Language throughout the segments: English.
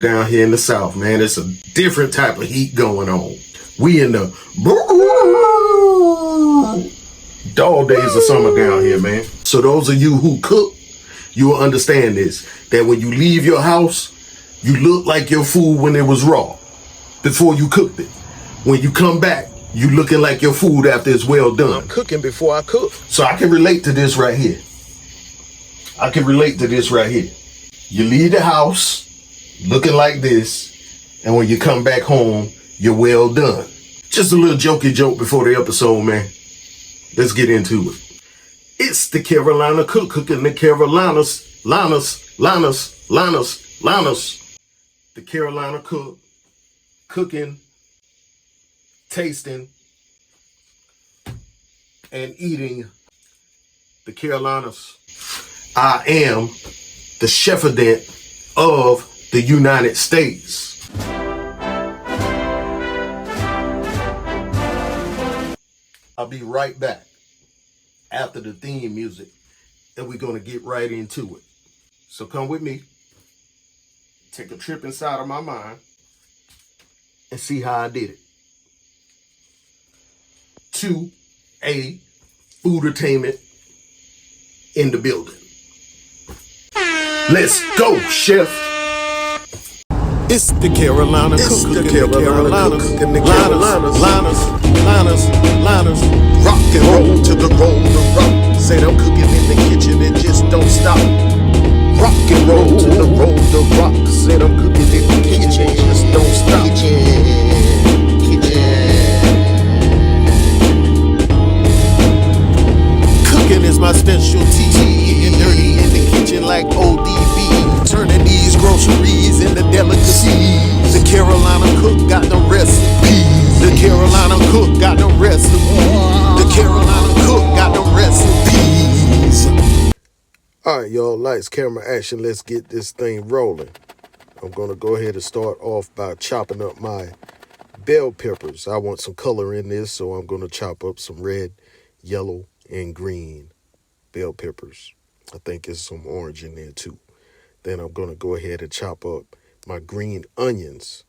Down here in the South, man, it's a different type of heat going on. We in the dog days of summer down here, man. So those of you who cook, you will understand this, that when you leave your house, you look like your food when it was raw, before you cooked it. When you come back, you looking like your food after it's well done. I'm cooking before I cook. So I can relate to this right here. You leave the house looking like this, and when you come back home, you're well done. Just a little jokey joke before the episode, man. Let's get into it. It's the Carolina Cook, cooking the Carolinas, Linas. The Carolina Cook, cooking, tasting, and eating the Carolinas. I am the chefadent of the United States. I'll be right back after the theme music, and we're going to get right into it. So come with me, take a trip inside of my mind, and see how I did it. To a food-attainment in the building. Let's go, chef. It's the Carolina Cook, the Carolinas, Linas. Rock and roll to the rock. Said I'm cooking in the kitchen and just don't stop. Rock and roll to the rock. Said I'm cooking in the kitchen and just don't stop. Cooking is my specialty. Getting dirty in the kitchen like ODB. Turning these groceries into delicacies. The Carolina Cook got the recipe. The Carolina Cook got the recipe. The Carolina Cook got the recipes. All right, y'all, lights, camera, action. Let's get this thing rolling. I'm going to go ahead and start off by chopping up my bell peppers. I want some color in this, so I'm going to chop up some red, yellow, and green bell peppers. I think there's some orange in there too. Then I'm going to go ahead and chop up my green onions.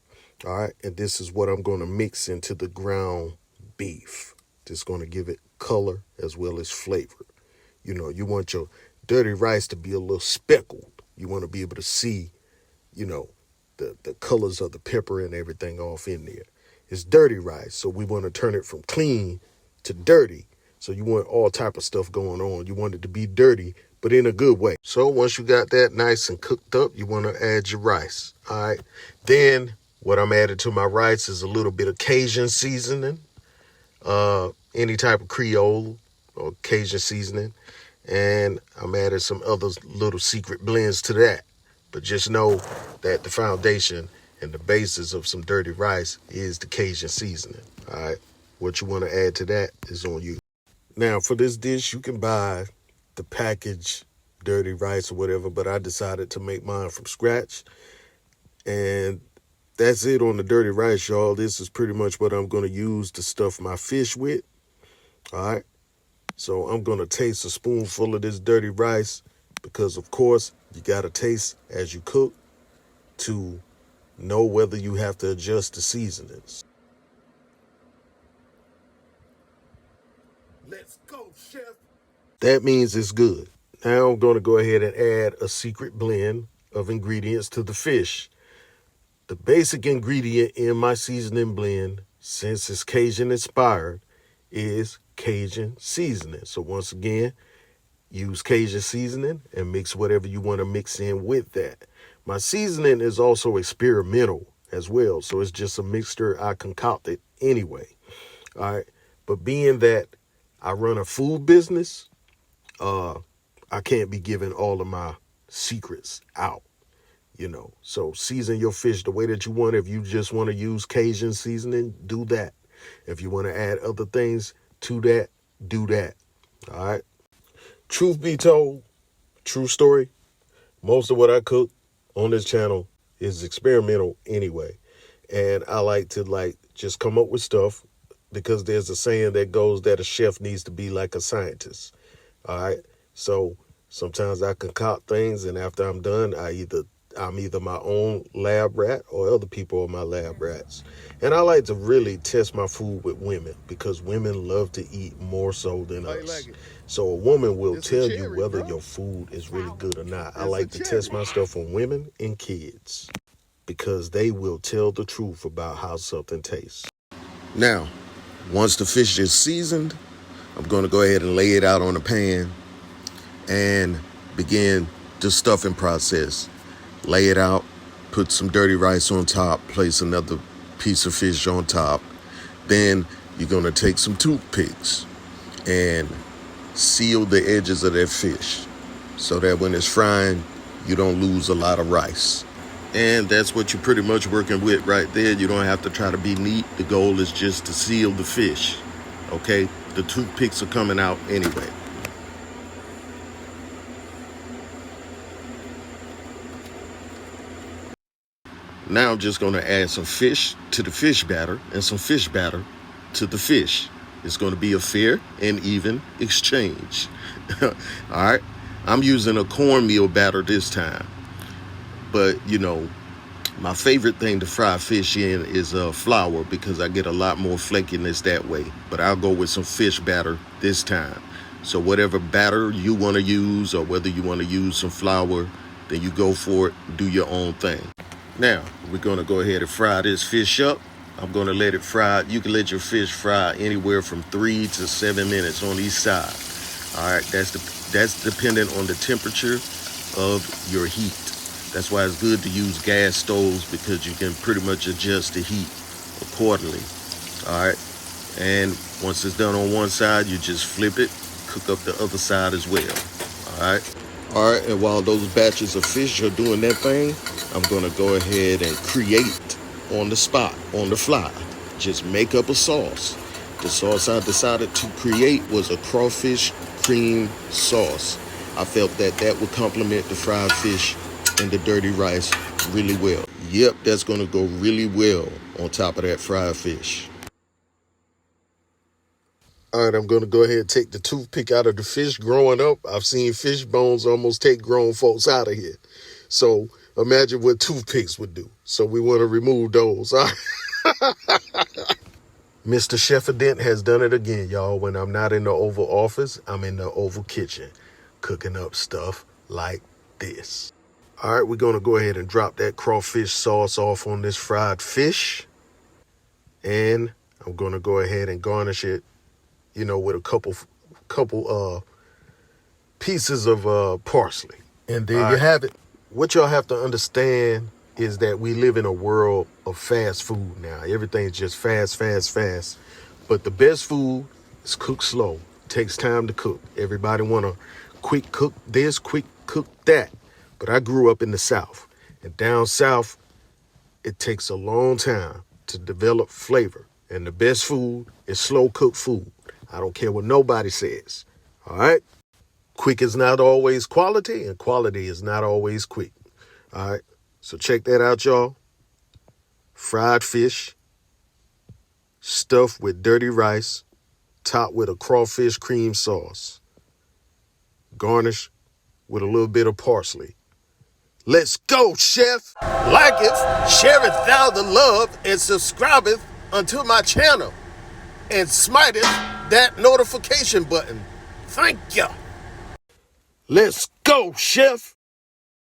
All right, and this is what I'm going to mix into the ground beef. This is going to give it color as well as flavor. You know, you want your dirty rice to be a little speckled. You want to be able to see, you know, the colors of the pepper and everything off in there. It's dirty rice, so we want to turn it from clean to dirty. So you want all type of stuff going on. You want it to be dirty, but in a good way. So once you got that nice and cooked up, you want to add your rice. All right. Then what I'm adding to my rice is a little bit of Cajun seasoning, any type of Creole or Cajun seasoning. And I'm adding some other little secret blends to that. But just know that the foundation and the basis of some dirty rice is the Cajun seasoning. All right. What you want to add to that is on you. Now, for this dish, you can buy the packaged dirty rice or whatever, but I decided to make mine from scratch. And that's it on the dirty rice, y'all. This is pretty much what I'm going to use to stuff my fish with. All right. So I'm going to taste a spoonful of this dirty rice because, of course, you got to taste as you cook to know whether you have to adjust the seasonings. Let's go, chef. That means it's good. Now I'm going to go ahead and add a secret blend of ingredients to the fish. The basic ingredient in my seasoning blend, since it's Cajun inspired, is Cajun seasoning. So once again, use Cajun seasoning and mix whatever you want to mix in with that. My seasoning is also experimental as well. So it's just a mixture I concocted anyway. All right. But being that I run a food business, I can't be giving all of my secrets out, you know. So season your fish the way that you want. If you just want to use Cajun seasoning, do that. If you want to add other things to that, do that. All right. Truth be told, true story, most of what I cook on this channel is experimental anyway. And I like to just come up with stuff because there's a saying that goes that a chef needs to be like a scientist. All right. So sometimes I concoct things, and after I'm done, I either I'm either my own lab rat or other people are my lab rats. And I like to really test my food with women because women love to eat more so than us. So a woman will tell you whether your food is really good or not. I like to test my stuff on women and kids because they will tell the truth about how something tastes. Now, once the fish is seasoned, I'm going to go ahead and lay it out on the pan and begin the stuffing process. Lay it out, put some dirty rice on top, place another piece of fish on top. Then you're going to take some toothpicks and seal the edges of that fish so that when it's frying, you don't lose a lot of rice. And that's what you're pretty much working with right there. You don't have to try to be neat. The goal is just to seal the fish, okay? The toothpicks are coming out anyway. Now I'm just going to add some fish to the fish batter and some fish batter to the fish. It's going to be a fair and even exchange. All right. I'm using a cornmeal batter this time. But, you know, my favorite thing to fry fish in is flour because I get a lot more flakiness that way. But I'll go with some fish batter this time. So whatever batter you want to use or whether you want to use some flour, then you go for it, do your own thing. Now, we're going to go ahead and fry this fish up. I'm going to let it fry. You can let your fish fry anywhere from 3 to 7 minutes on each side. All right, that's dependent on the temperature of your heat. That's why it's good to use gas stoves because you can pretty much adjust the heat accordingly. All right, and once it's done on one side, you just flip it, cook up the other side as well. All right. All right, and while those batches of fish are doing that thing, I'm going to go ahead and create on the spot, on the fly. Just make up a sauce. The sauce I decided to create was a crawfish cream sauce. I felt that would complement the fried fish and the dirty rice really well. Yep, that's going to go really well on top of that fried fish. All right, I'm going to go ahead and take the toothpick out of the fish. Growing up, I've seen fish bones almost take grown folks out of here. So imagine what toothpicks would do. So we want to remove those. All right. Mr. Chefadent has done it again, y'all. When I'm not in the Oval Office, I'm in the Oval Kitchen, cooking up stuff like this. All right, we're going to go ahead and drop that crawfish sauce off on this fried fish. And I'm going to go ahead and garnish it, you know, with a couple pieces of parsley. And there you have it. What y'all have to understand is that we live in a world of fast food now. Everything's just fast. But the best food is cooked slow. Takes time to cook. Everybody want to quick cook this, quick cook that. But I grew up in the South. And down South, it takes a long time to develop flavor. And the best food is slow cooked food. I don't care what nobody says. All right? Quick is not always quality, and quality is not always quick. All right? So check that out, y'all. Fried fish, stuffed with dirty rice, topped with a crawfish cream sauce, garnished with a little bit of parsley. Let's go, chef! Liketh, shareth thou the love, and subscribeth unto my channel, and smiteth that notification button. Thank ya. Let's go, chef!